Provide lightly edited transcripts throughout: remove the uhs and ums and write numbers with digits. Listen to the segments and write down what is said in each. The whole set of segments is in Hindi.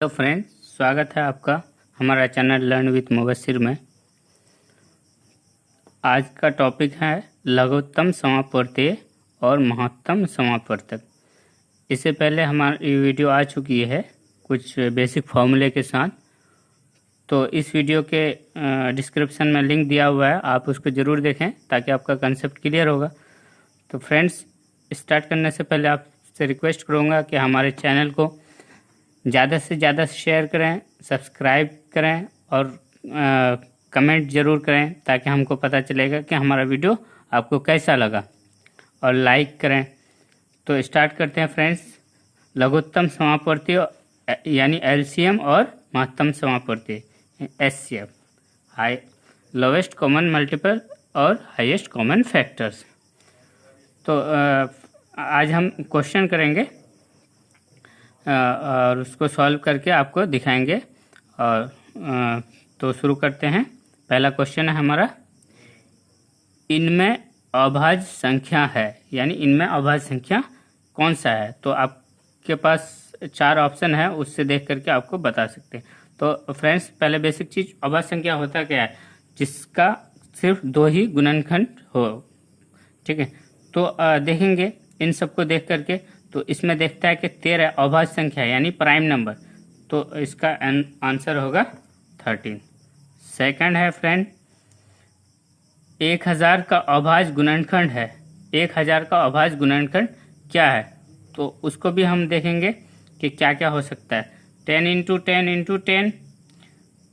हेलो फ्रेंड्स, स्वागत है आपका हमारा चैनल लर्न विथ मुबस्सिर में। आज का टॉपिक है लघुत्तम समापवर्तीय और महत्तम समापवर्तक। इससे पहले हमारी वीडियो आ चुकी है कुछ बेसिक फॉर्मूले के साथ, तो इस वीडियो के डिस्क्रिप्शन में लिंक दिया हुआ है, आप उसको ज़रूर देखें ताकि आपका कंसेप्ट क्लियर होगा। तो फ्रेंड्स, स्टार्ट करने से पहले आपसे रिक्वेस्ट करूँगा कि हमारे चैनल को ज़्यादा से ज़्यादा शेयर करें, सब्सक्राइब करें और कमेंट ज़रूर करें ताकि हमको पता चलेगा कि हमारा वीडियो आपको कैसा लगा, और लाइक करें। तो स्टार्ट करते हैं फ्रेंड्स। लघुत्तम समापवर्तीय यानी एलसीएम और महत्तम समापवर्तीय HCF, high lowest common multiple और हाईएस्ट कॉमन फैक्टर्स। तो आज हम क्वेश्चन करेंगे और उसको सॉल्व करके आपको दिखाएंगे। और तो शुरू करते हैं। पहला क्वेश्चन है हमारा, इनमें अभाज्य संख्या है, यानी इनमें अभाज्य संख्या कौन सा है। तो आपके पास 4 ऑप्शन है, उससे देख करके आपको बता सकते हैं। तो फ्रेंड्स, पहले बेसिक चीज़, अभाज्य संख्या होता क्या है, जिसका सिर्फ 2 ही गुणनखंड हो। ठीक है, तो देखेंगे इन सबको देख करके। तो इसमें देखता है कि 13 अभाज्य संख्या यानी प्राइम नंबर, तो इसका आंसर होगा 13। सेकंड है फ्रेंड, 1000 का अभाज्य गुणनखंड है। 1000 का अभाज्य गुणनखंड क्या है, तो उसको भी हम देखेंगे कि क्या क्या हो सकता है। 10 into 10 into 10,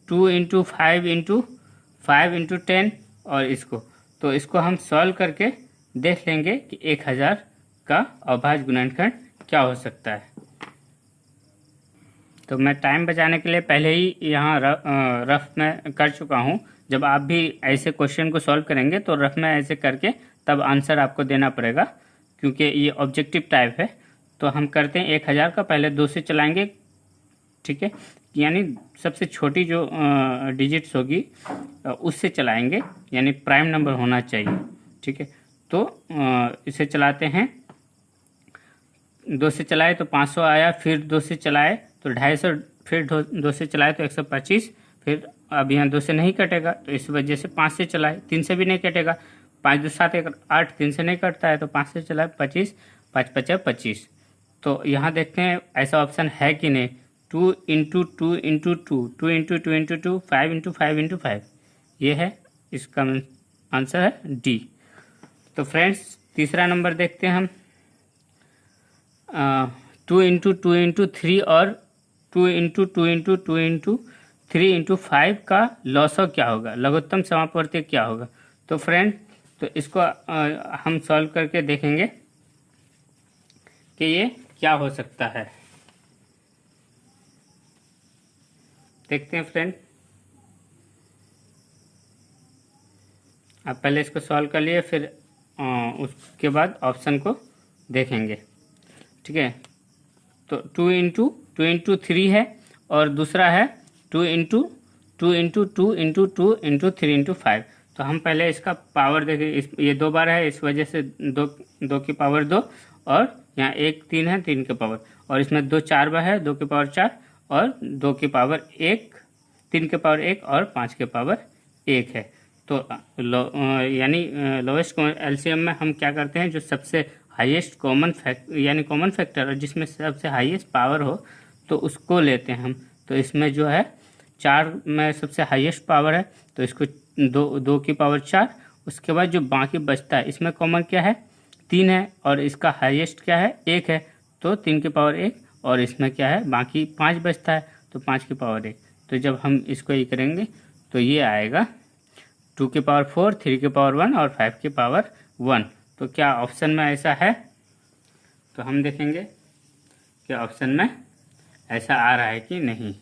2 into 5 into 5 into 10, और इसको हम सॉल्व करके देख लेंगे कि 1000 का अभाज्य गुणनखंड क्या हो सकता है। तो मैं टाइम बचाने के लिए पहले ही यहाँ रफ में कर चुका हूँ। जब आप भी ऐसे क्वेश्चन को सॉल्व करेंगे तो रफ में ऐसे करके तब आंसर आपको देना पड़ेगा, क्योंकि ये ऑब्जेक्टिव टाइप है। तो हम करते हैं 1000 का पहले 2 से चलाएंगे, ठीक है, यानी सबसे छोटी जो डिजिट्स होगी उससे चलाएंगे, यानी प्राइम नंबर होना चाहिए। ठीक है, तो इसे चलाते हैं। 2 से चलाए तो 500 आया, फिर 2 से चलाए तो 250, फिर 2 से चलाए तो 125, फिर अब यहाँ 2 से नहीं कटेगा तो इस वजह से 5 से चलाए, 3 से भी नहीं कटेगा, 5 2 7 1 8, 3 से नहीं कटता है तो 5 से चलाए, 25, 5 5 25। तो यहाँ देखते हैं ऐसा ऑप्शन है कि नहीं। 2 into 2 into 2, 2 into 2 into 2, 5 into 5 into 5, ये है, इसका आंसर है डी। तो फ्रेंड्स, तीसरा नंबर देखते हैं हम। 2 इंटू 2 इंटू 3 और 2 इंटू 2 इंटू 2 इंटू 3 इंटू 5 का लॉसव क्या होगा, लघुत्तम समापवर्ती क्या होगा। तो फ्रेंड, तो इसको हम सॉल्व करके देखेंगे कि ये क्या हो सकता है। देखते हैं फ्रेंड, आप पहले इसको सॉल्व कर लिए, फिर उसके बाद ऑप्शन को देखेंगे। ठीक है, तो 2 इंटू 2 इंटू 3 है, और दूसरा है 2 into 2 into 2 into 2 into 3 into 5। तो हम पहले इसका पावर देखें। ये 2 बार है, इस वजह से 2 की पावर 2, और यहाँ 1 3 है, 3 की पावर, और इसमें 2 4 बार है, 2 की पावर 4, और 2 की पावर 1, 3 की पावर 1, और 5 की पावर 1 है। तो यानी लोवेस्ट एलसीएम में हम क्या करते हैं, जो सबसे हाईएस्ट कॉमन यानी कॉमन फैक्टर, और जिसमें सबसे हाईएस्ट पावर हो तो उसको लेते हैं हम। तो इसमें जो है 4 में सबसे हाईएस्ट पावर है, तो इसको 2 की पावर 4, उसके बाद जो बाकी बचता है इसमें कॉमन क्या है, 3 है, और इसका हाईएस्ट क्या है, 1 है, तो 3 की पावर 1, और इसमें क्या है, बाकी 5 बचता है, तो 5 की पावर 1। तो जब हम इसको ये करेंगे तो ये आएगा 2 की पावर 4, 3 की पावर 1 और 5 की पावर 1। तो क्या ऑप्शन में ऐसा है, तो हम देखेंगे कि ऑप्शन में ऐसा आ रहा है कि नहीं।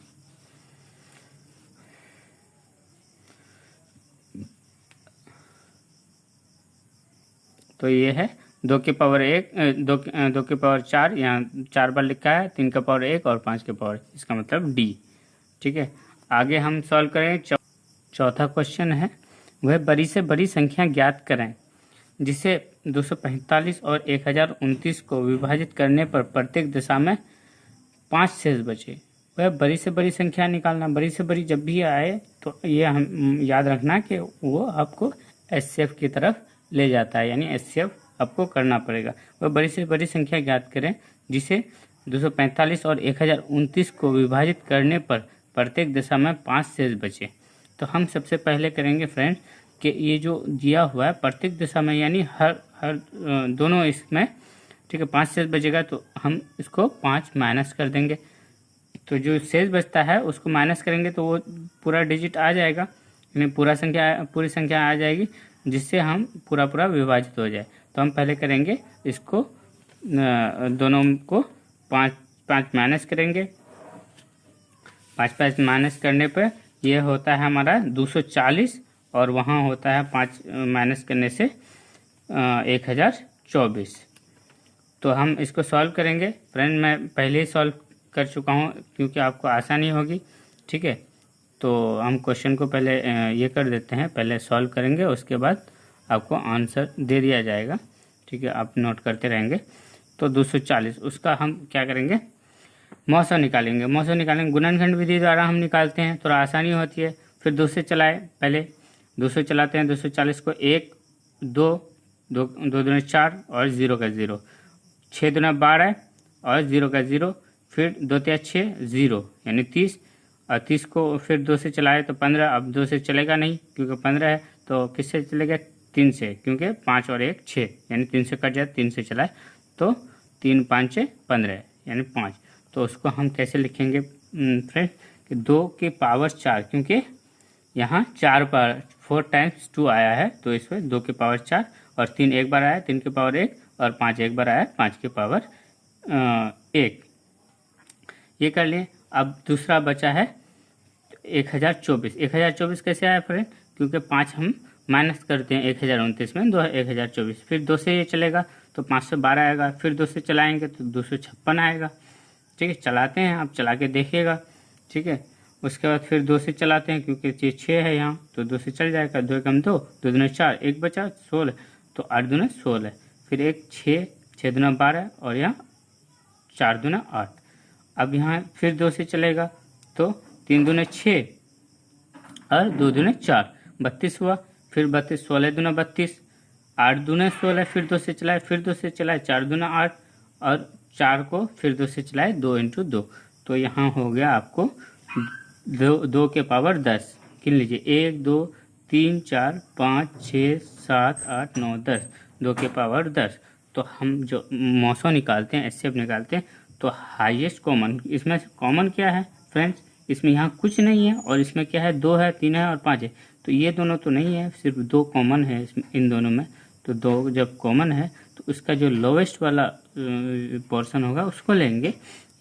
तो ये है 2 की पावर 1, 2 की पावर 4, यहाँ 4 बार लिखा है, 3 की पावर 1 और 5 की पावर, इसका मतलब डी। ठीक है, आगे हम सॉल्व करें। चौथा क्वेश्चन है, वह बड़ी से बड़ी संख्या ज्ञात करें जिसे 245 और 1029 को विभाजित करने पर प्रत्येक दिशा में 5 शेष बचे। वह बड़ी से बड़ी संख्या निकालना। बड़ी से बड़ी जब भी आए तो ये हम याद रखना कि वो आपको एचसीएफ की तरफ ले जाता है, यानी एचसीएफ आपको करना पड़ेगा। वह बड़ी से बड़ी संख्या ज्ञात करें जिसे 245 और 1029 को विभाजित करने पर प्रत्येक दिशा में 5 शेष बचे। तो हम सबसे पहले करेंगे फ्रेंड्स कि ये जो दिया हुआ है प्रत्येक दिशा में, यानी हर दोनों इसमें, ठीक है, 5 शेष बचेगा। तो हम इसको 5 माइनस कर देंगे, तो जो शेष बचता है उसको माइनस करेंगे तो वो पूरा डिजिट आ जाएगा, यानी पूरी संख्या आ जाएगी, जिससे हम पूरा विभाजित हो जाए। तो हम पहले करेंगे इसको दोनों को 5 माइनस करेंगे। 5 माइनस करने पर यह होता है हमारा 240 और वहाँ होता है 5 माइनस करने से 1024। तो हम इसको सॉल्व करेंगे। फ्रेंड मैं पहले ही सॉल्व कर चुका हूँ क्योंकि आपको आसानी होगी, ठीक है। तो हम क्वेश्चन को पहले ये कर देते हैं, पहले सॉल्व करेंगे, उसके बाद आपको आंसर दे दिया जाएगा, ठीक है। आप नोट करते रहेंगे। तो 240 उसका हम क्या करेंगे, मौसा निकालेंगे। गुणनखंड विधि द्वारा हम निकालते हैं, थोड़ा आसानी होती है। फिर 2 से चलाए, पहले 2 से चलाते हैं। 240 को 1 2 2 दूनी 4 और 0 का 0, 6 दूना 12 और 0 का 0, फिर 2 तिया 6 0 यानी 30, और 30 को फिर 2 से चलाए तो 15। अब 2 से चलेगा नहीं क्योंकि 15 है, तो किससे चलेगा, 3 से, क्योंकि 5 और 1 6 यानी 3 से कट जाए। 3 से चलाए तो 3 5 15 यानी 5। तो उसको हम कैसे लिखेंगे फ्रेंड कि 2 की पावर 4, क्योंकि यहाँ 4 टाइम्स 2 आया है, तो इसमें 2 की पावर 4 और 3 एक बार आया 3 की पावर 1 और 5 एक बार आया 5 की पावर 1। ये कर लिए। अब दूसरा बचा है 1024। 1024 कैसे आया फ्रेंड, क्योंकि 5 हम माइनस करते हैं 1029 में, 1024। फिर 2 से ये चलेगा तो 512 आएगा। फिर 2 से चलाएंगे तो 256 आएगा, ठीक है। चलाते हैं, आप चला के देखिएगा, ठीक है। उसके बाद फिर 2 से चलाते हैं क्योंकि ये 6 है यहाँ, तो 2 से चल जाएगा। 2 एकम 2, 2 दूना 4, 1 बचा 16, तो 8 दूना 16, फिर 1 6, 6 दूना 12 और यहाँ 4 दूना 8। अब यहाँ फिर 2 से चलेगा तो 3 दूना 6 और 2 दूना 4, 32 हुआ। फिर 32, 16 दूना 32, 8 दूना 16, फिर 2 से चलाए, फिर 2 से चलाए 4 दूना 8 और 4 को फिर 2 से चलाए 2 इंटू 2, तो यहाँ हो गया आपको 2 के पावर 10। गिन लीजिए 1 2 3 4 5 6 7 8 9 10, 2 के पावर 10। तो हम जो मौसो निकालते हैं, एचसीएफ निकालते हैं, तो हाईएस्ट कॉमन, इसमें से कॉमन क्या है फ्रेंड्स, इसमें यहाँ कुछ नहीं है, और इसमें क्या है 2 है 3 है और 5 है, तो ये दोनों तो नहीं है, सिर्फ 2 कॉमन है इन दोनों में। तो 2 जब कॉमन है तो उसका जो लोवेस्ट वाला पोर्शन होगा उसको लेंगे,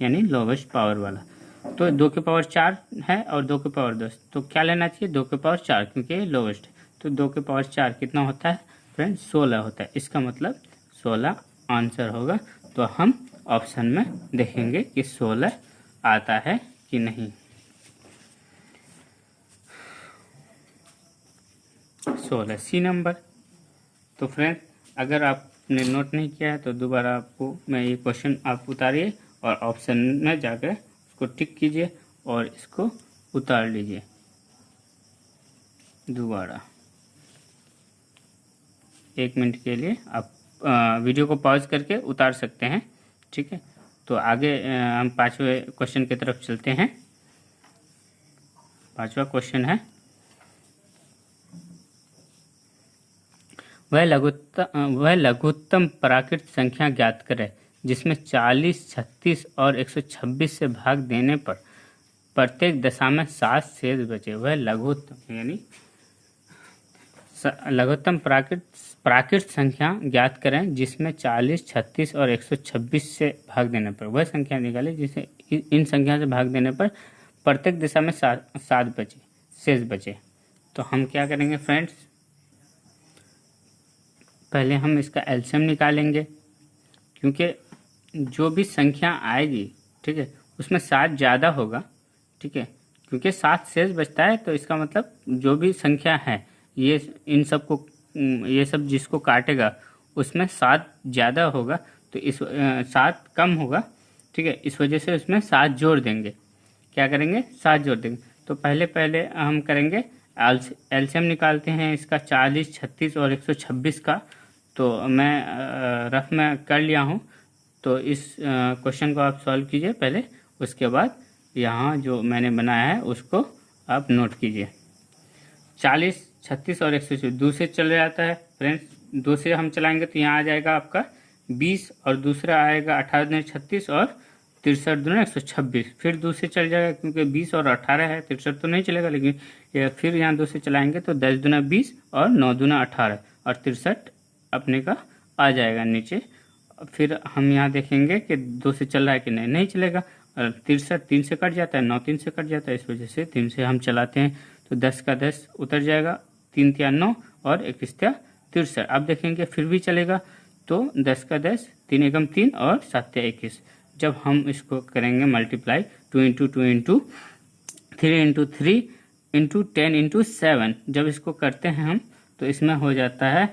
यानी लोवेस्ट पावर वाला। तो 2 के पावर 4 है और 2 के पावर 10, तो क्या लेना चाहिए, 2 के पावर 4, क्योंकि लोवेस्ट है। तो 2 के पावर 4 कितना होता है फ्रेंड, 16 होता है। इसका मतलब 16 आंसर होगा। तो हम ऑप्शन में देखेंगे कि 16 आता है कि नहीं। 16 सी नंबर। तो फ्रेंड अगर आपने नोट नहीं किया है तो दोबारा आपको मैं ये क्वेश्चन आप उतारिए और ऑप्शन में जाकर उसको टिक कीजिए और इसको उतार लीजिए दोबारा। 1 मिनट के लिए आप वीडियो को पॉज करके उतार सकते हैं, ठीक है। तो आगे हम 5वें क्वेश्चन की तरफ चलते हैं। 5वां क्वेश्चन है, वह लघुत्तम प्राकृत संख्या ज्ञात करें जिसमें 40, 36 और 126 से भाग देने पर प्रत्येक दशा में 7 शेष बचे। वह लघुत्तम यानी लघुत्तम प्राकृत संख्या ज्ञात करें जिसमें 40, 36 और 126 से भाग देने पर, वह संख्या निकालें जिसे इन संख्या से भाग देने पर प्रत्येक दिशा में 7 बचे शेष बचे। तो हम क्या करेंगे फ्रेंड्स, पहले हम इसका एलसीएम निकालेंगे, क्योंकि जो भी संख्या आएगी, ठीक है, उसमें 7 ज़्यादा होगा, ठीक है, क्योंकि 7 शेष बचता है। तो इसका मतलब जो भी संख्या है ये इन सब को, ये सब जिसको काटेगा उसमें 7 ज़्यादा होगा, तो इस 7 कम होगा, ठीक है। इस वजह से उसमें 7 जोड़ देंगे। क्या करेंगे, 7 जोड़ देंगे। तो पहले हम करेंगे एलसीएम निकालते हैं इसका 40, 36 और 126 का। तो मैं रफ में कर लिया हूँ, तो इस क्वेश्चन को आप सॉल्व कीजिए पहले, उसके बाद यहाँ जो मैंने बनाया है उसको आप नोट कीजिए। 40, 36 और 126 2 से चल जाता है फ्रेंड्स, 2 से हम चलाएंगे तो यहाँ आ जाएगा आपका 20 और दूसरा आएगा 18 दूनी 36 और 63 दूनी 126। फिर 2 से चल जाएगा क्योंकि 20 और 18 है, 63 तो नहीं चलेगा, लेकिन फिर यहाँ 2 से चलाएंगे तो 10 दूना 20 और 9 दूना 18 और 63 अपने का आ जाएगा नीचे। फिर हम यहाँ देखेंगे कि 2 से चल रहा है कि नहीं चलेगा, और 63 3 से कट जाता है, 9 3 से कट जाता है, इस वजह से 3 से हम चलाते हैं तो 10 का 10 उतर जाएगा, 3 तिया 9 और 21 तिया 63। अब देखेंगे फिर भी चलेगा तो 10 का 10, 3 एकम 3 और 7 तिया 21। जब हम इसको करेंगे multiply 2 into 2 into 3 into 3 into 10 into 7, जब इसको करते हैं हम तो इसमें हो जाता है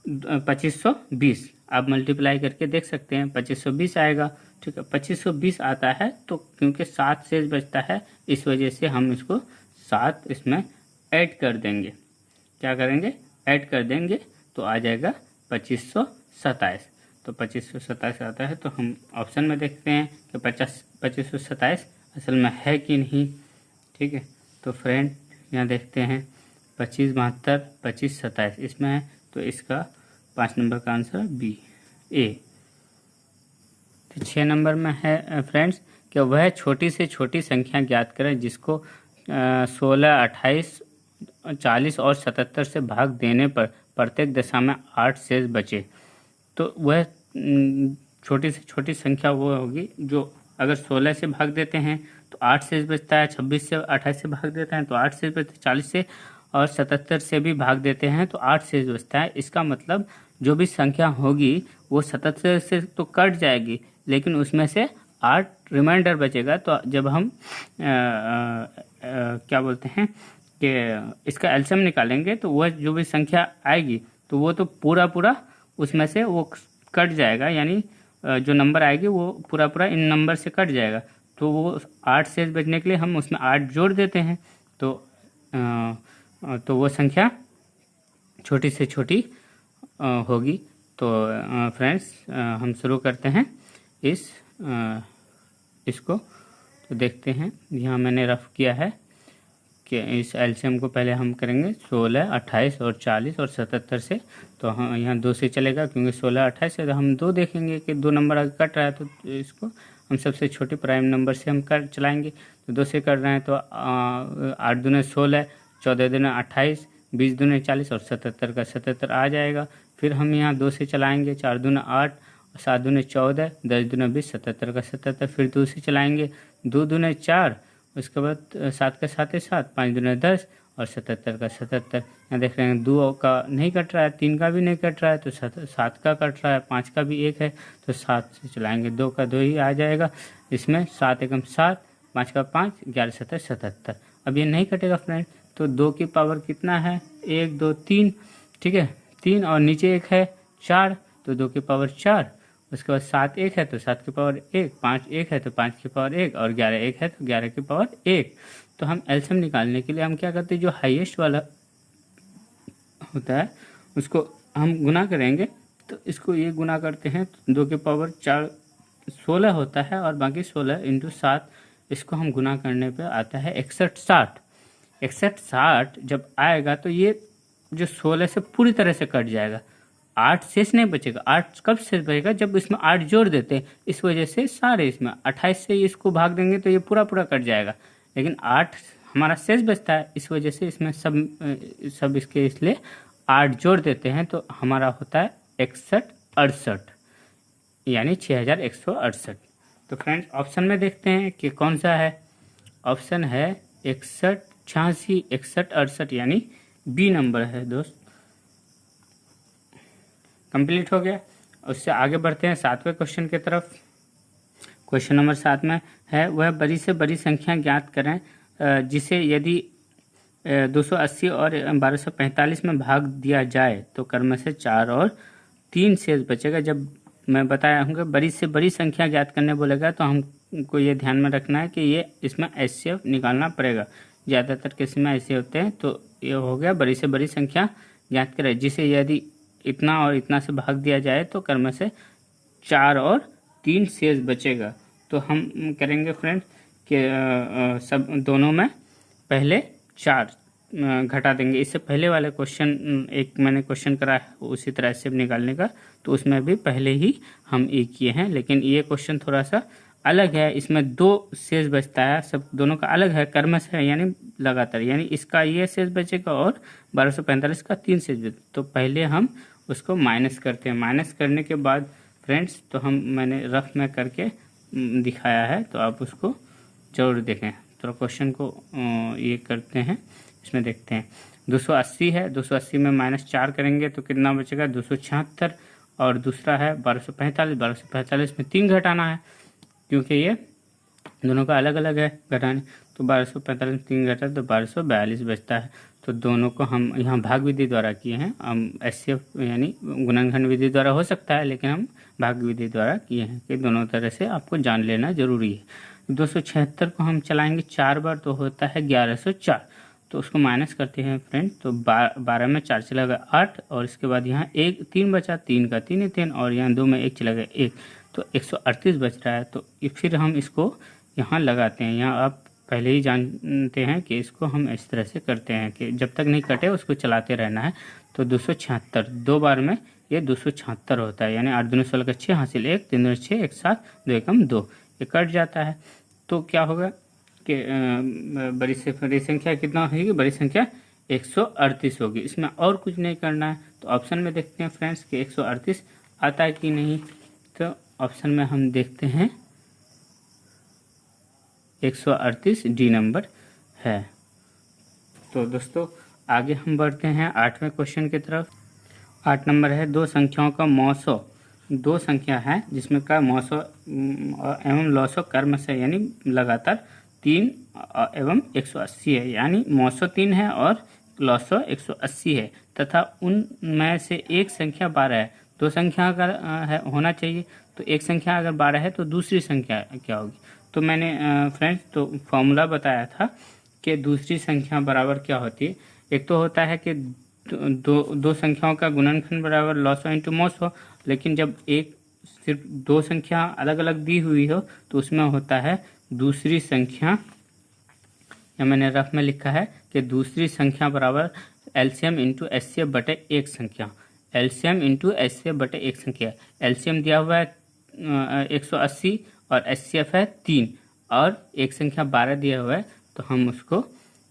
2520। आप मल्टीप्लाई करके देख सकते हैं 2520 आएगा। ठीक है, 2520 आता है तो क्योंकि 7 शेष बचता है, इस वजह से हम इसको 7 इसमें ऐड कर देंगे। क्या करेंगे, ऐड कर देंगे तो आ जाएगा 2527। तो 2527 आता है, तो हम ऑप्शन में देखते हैं कि 2527 असल में है कि नहीं। ठीक है, तो फ्रेंड यहाँ देखते हैं 25 72 25 27 इसमें है, तो इसका 5 नंबर का आंसर बी ए। तो 6 नंबर में है फ्रेंड्स कि वह छोटी से छोटी संख्या ज्ञात करें जिसको 16, 28, 40 और 77 से भाग देने पर प्रत्येक दशा में 8 शेष बचे। तो वह छोटी से छोटी संख्या वो होगी जो अगर 16 से भाग देते हैं तो 8 शेष बचता है, 26 से 28 से भाग देते हैं तो 8 शेष बचता है, 40 से और 77 से भी भाग देते हैं तो 8 शेष बचता है। इसका मतलब जो भी संख्या होगी वो 77 से तो कट जाएगी, लेकिन उसमें से 8 रिमाइंडर बचेगा। तो जब हम क्या बोलते हैं कि इसका एलसीएम निकालेंगे तो वह जो भी संख्या आएगी तो वो तो पूरा उसमें से वो कट जाएगा, यानी जो नंबर आएगी वो पूरा इन नंबर से कट जाएगा। तो वो 8 शेष बचने के लिए हम उसमें 8 जोड़ देते हैं, तो वो संख्या छोटी से छोटी होगी। तो फ्रेंड्स हम शुरू करते हैं इसको। तो देखते हैं, यहाँ मैंने रफ किया है कि इस एलसीएम को पहले हम करेंगे 16, 28 और 40 और 77 से। तो हम यहाँ 2 से चलेगा क्योंकि 16, 28 से तो हम 2 देखेंगे कि 2 नंबर आगे कट रहा है, तो इसको हम सबसे छोटे प्राइम नंबर से हम कर चलाएंगे। तो 2 से कर रहे हैं तो 8 दूने 16, 14 दूने 28, 20 दूने 40 और 77 का 77 आ जाएगा। फिर हम यहाँ 2 से चलाएंगे, 4 दूने 8, 7 दूने 14, 10 दूने 20, 77 का 77। फिर 2 से चलाएंगे, 2 दूने 4, उसके बाद 7 का 7 है 7, 5 दूने 10 और 77 का 77। यहाँ देख रहे हैं 2 का नहीं कट रहा है, 3 का भी नहीं कट रहा है, तो 7 का कट रहा है, 5 का भी 1 है, तो 7 से चलाएंगे, 2 का 2 ही आ जाएगा इसमें, 7 एकम 7, 5 का 5, 11 7 77। अब ये नहीं कटेगा फ्रेंड, तो 2 की पावर कितना है, 1 2 3, ठीक है, 3 और नीचे 1 है 4, तो 2 की पावर 4। उसके बाद 7 1 है तो 7 की पावर 1, 5 1 है तो 5 की पावर 1 और 11 1 है तो 11 की पावर 1। तो हम एलसीएम निकालने के लिए हम क्या करते हैं, जो हाईएस्ट वाला होता है उसको हम गुना करेंगे। तो इसको ये गुना करते हैं तो 2 की पावर 4 16 होता है और बाकी 16 इंटू 7, इसको हम गुना करने पे आता है 61 60। 61 60 जब आएगा तो ये जो 16 से पूरी तरह से कट जाएगा, 8 शेष नहीं बचेगा। 8 कब शेष बचेगा, जब इसमें 8 जोड़ देते हैं, इस वजह से सारे इसमें 28 से इसको भाग देंगे तो ये पूरा कट जाएगा, लेकिन 8 हमारा शेष बचता है, इस वजह से इसमें सब इसके इसलिए 8 जोड़ देते हैं, तो हमारा होता है 61 68, यानी 6168। तो फ्रेंड्स ऑप्शन में देखते हैं कि कौन सा है। ऑप्शन है 61 86 61 68, यानी बी नंबर है दोस्त। कंप्लीट हो गया। उससे आगे बढ़ते हैं 7वें क्वेश्चन की तरफ। क्वेश्चन नंबर 7 में है, वह बड़ी से बड़ी संख्या ज्ञात करें जिसे यदि 280 और 1245 में भाग दिया जाए तो क्रम से 4 और 3 शेष बचेगा। जब मैं बताया हूँ बड़ी से बड़ी संख्या ज्ञात करने बोलेगा तो हम आपको ये ध्यान में रखना है कि ये इसमें HCF निकालना पड़ेगा। ज़्यादातर केस में ऐसे होते हैं। तो ये हो गया बड़ी से बड़ी संख्या ज्ञात करें, जिसे यदि इतना और इतना से भाग दिया जाए तो क्रम से 4 और 3 शेष बचेगा। तो हम करेंगे फ्रेंड्स कि सब दोनों में पहले 4 घटा देंगे। इससे पहले वाले क्वेश्चन एक मैंने क्वेश्चन करा है उसी तरह से निकालने का, तो उसमें भी पहले ही हम एक किए हैं, लेकिन ये क्वेश्चन थोड़ा सा अलग है। इसमें 2 शेष बचता है, सब दोनों का अलग है, क्रमश है यानी लगातार, यानी इसका ये शेष बचेगा और 1245 का 3 शेष बचेगा। तो पहले हम उसको माइनस करते हैं। माइनस करने के बाद फ्रेंड्स तो मैंने रफ में करके दिखाया है, तो आप उसको जरूर देखें। तो क्वेश्चन को ये करते हैं, इसमें देखते हैं 280 है, 280 में -4 करेंगे तो कितना बचेगा 276, और दूसरा है 1245, 1245 में 3 घटाना है क्योंकि ये दोनों का अलग अलग है घटाने। तो 1245 में 3 घटा तो 1242 बचता है। तो दोनों को हम यहाँ भाग विधि द्वारा किए हैं। हम HCF यानी गुणनखंड विधि द्वारा हो सकता है, लेकिन हम भाग विधि द्वारा किए हैं कि दोनों तरह से आपको जान लेना जरूरी है। 276 को हम चलाएंगे 4 बार तो होता है 1104। तो उसको माइनस करते हैं फ्रेंड, तो 12 में 4 चला गया 8, और इसके बाद यहाँ 3 बचा, 3 का 3 ही 3, और यहाँ 2 में 1 चला गया 1, तो 138 बच रहा है। तो फिर हम इसको यहाँ लगाते हैं। यहाँ आप पहले ही जानते हैं कि इसको हम इस तरह से करते हैं कि जब तक नहीं कटे उसको चलाते रहना है। तो 276 2 बार में ये 276 होता है, यानी 8 दूनी 16 का 6 हासिल 1, 3 दूनी 6, 1 7, 2 एकम 2, ये कट जाता है। तो क्या होगा कि बड़ी से बड़ी संख्या कितना होगी, बड़ी संख्या 138 होगी। इसमें और कुछ नहीं करना है। तो ऑप्शन में देखते हैं फ्रेंड्स कि 138 आता है कि नहीं। तो ऑप्शन में हम देखते हैं 138 डी नंबर है। तो दोस्तों आगे हम बढ़ते हैं 8वें क्वेश्चन की तरफ। 8 नंबर है, 2 संख्याओं का मौसो। 2 संख्या है जिसमें का मौसो एवं लौसो कर्म से यानी लगातार 3 एवं 180 है, यानी मौसो 3 है और लौसो 180 है, तथा उनमें से एक संख्या 12 है। 2 संख्या अगर होना चाहिए, तो एक संख्या अगर 12 है तो दूसरी संख्या क्या होगी। तो मैंने फ्रेंड्स तो फॉर्मूला बताया था कि दूसरी संख्या बराबर क्या होती है। एक तो होता है कि दो संख्याओं का गुणनखंड बराबर लॉसो इंटू मॉस हो, लेकिन जब एक सिर्फ 2 संख्या अलग अलग दी हुई हो तो उसमें होता है दूसरी संख्या, या मैंने रफ में लिखा है कि दूसरी संख्या बराबर LCM इंटू HCF बटे एक संख्या। LCM इंटू HCF बटे एक संख्या। LCM दिया हुआ है 180 और HCF है 3, और एक संख्या 12 दिया हुआ है। तो हम उसको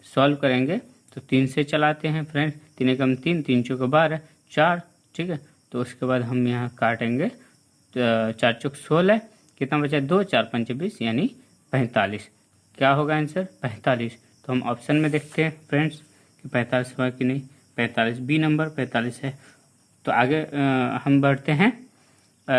सॉल्व करेंगे। तो 3 से चलाते हैं फ्रेंड्स, 3 एकम 3, 3 चौक 12, 4, ठीक है। तो उसके बाद हम यहाँ काटेंगे, तो 4 चौक 16, कितना बचा 2, 4 पंच 20 यानी 45। क्या होगा आंसर 45। तो हम ऑप्शन में देखते हैं फ्रेंड्स कि 45 हुआ कि नहीं। 45 बी नंबर 45 है। तो आगे हम बढ़ते हैं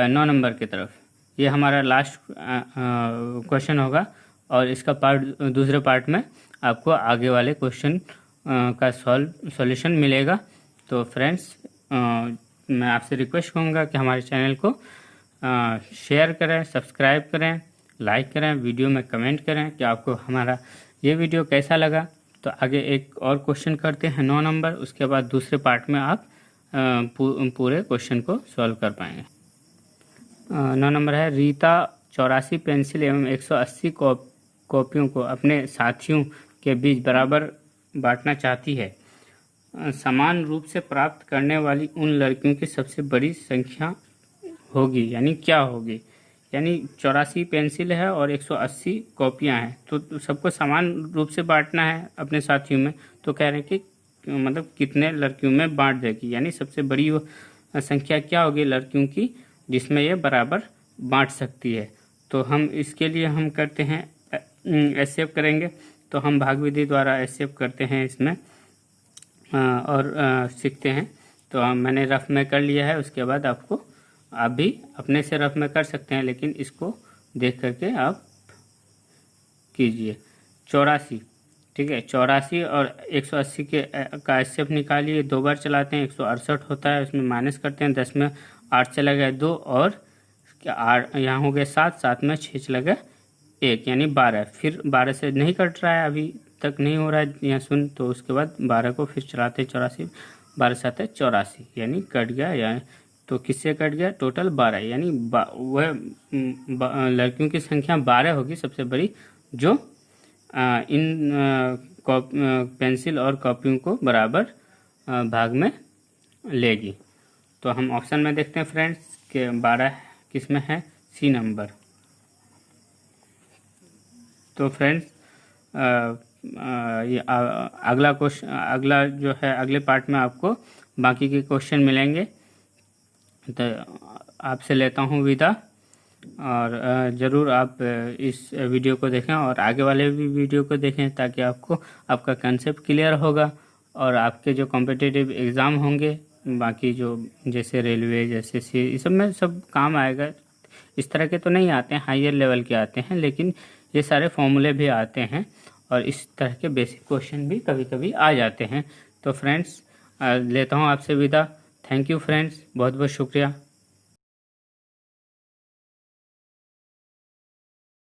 9 नंबर की तरफ। ये हमारा लास्ट क्वेश्चन होगा, और इसका दूसरे पार्ट में आपको आगे वाले क्वेश्चन का सॉल्यूशन मिलेगा। तो फ्रेंड्स मैं आपसे रिक्वेस्ट करूँगा कि हमारे चैनल को शेयर करें, सब्सक्राइब करें, लाइक करें, वीडियो में कमेंट करें कि आपको हमारा ये वीडियो कैसा लगा। तो आगे एक और क्वेश्चन करते हैं 9 नंबर, उसके बाद दूसरे पार्ट में आप पूरे क्वेश्चन को सॉल्व कर पाएंगे। 9 नंबर है, रीता 84 पेंसिल एवं 180 कॉपियों को अपने साथियों के बीच बराबर बांटना चाहती है। समान रूप से प्राप्त करने वाली उन लड़कियों की सबसे बड़ी संख्या होगी, यानी क्या होगी। यानी 84 पेंसिल है और 180 कॉपियां हैं, तो सबको समान रूप से बांटना है अपने साथियों में। तो कह रहे हैं कि मतलब कितने लड़कियों में बांट देगी, यानी सबसे बड़ी वो संख्या क्या होगी लड़कियों की जिसमें ये बराबर बांट सकती है। तो हम इसके लिए हम करते हैं HCF करेंगे। तो हम भाग विधि द्वारा HCF करते हैं इसमें और सीखते हैं। तो मैंने रफ में कर लिया है, उसके बाद आप भी अपने से रफ में कर सकते हैं, लेकिन इसको देख करके आप कीजिए। 84, ठीक है, 84 और 180 का HCF निकालिए। 2 बार चलाते हैं 168 होता है, उसमें माइनस करते हैं। 10 में 8 चला गया 2, और 8 यहाँ हो गया 7, 7 में 6 चला गया 1 यानी 12, फिर 12 से नहीं कट रहा है, अभी तक नहीं हो रहा है यहाँ शून्य, तो उसके बाद 12 को फिर चलाते 84, 12 7 84 यानी कट गया। यानी तो किससे कट गया? टोटल 12 यानी वह लड़कियों की संख्या 12 होगी सबसे बड़ी, जो इन पेंसिल और कॉपियों को बराबर भाग में लेगी। तो हम ऑप्शन में देखते हैं फ्रेंड्स कि 12 किस में है? सी नंबर। तो फ्रेंड्स ये अगला क्वेश्चन, अगला जो है अगले पार्ट में आपको बाकी के क्वेश्चन मिलेंगे। तो आपसे लेता हूँ विदा, और ज़रूर आप इस वीडियो को देखें और आगे वाले भी वीडियो को देखें, ताकि आपको आपका कंसेप्ट क्लियर होगा और आपके जो कॉम्पिटिटिव एग्ज़ाम होंगे बाकी जो जैसे रेलवे, जैसे सी, इस सब में सब काम आएगा। इस तरह के तो नहीं आते हैं, हायर लेवल के आते हैं, लेकिन ये सारे फॉर्मूले भी आते हैं और इस तरह के बेसिक क्वेश्चन भी कभी कभी आ जाते हैं। तो फ्रेंड्स लेता हूँ आपसे विदा। थैंक यू फ्रेंड्स, बहुत बहुत शुक्रिया।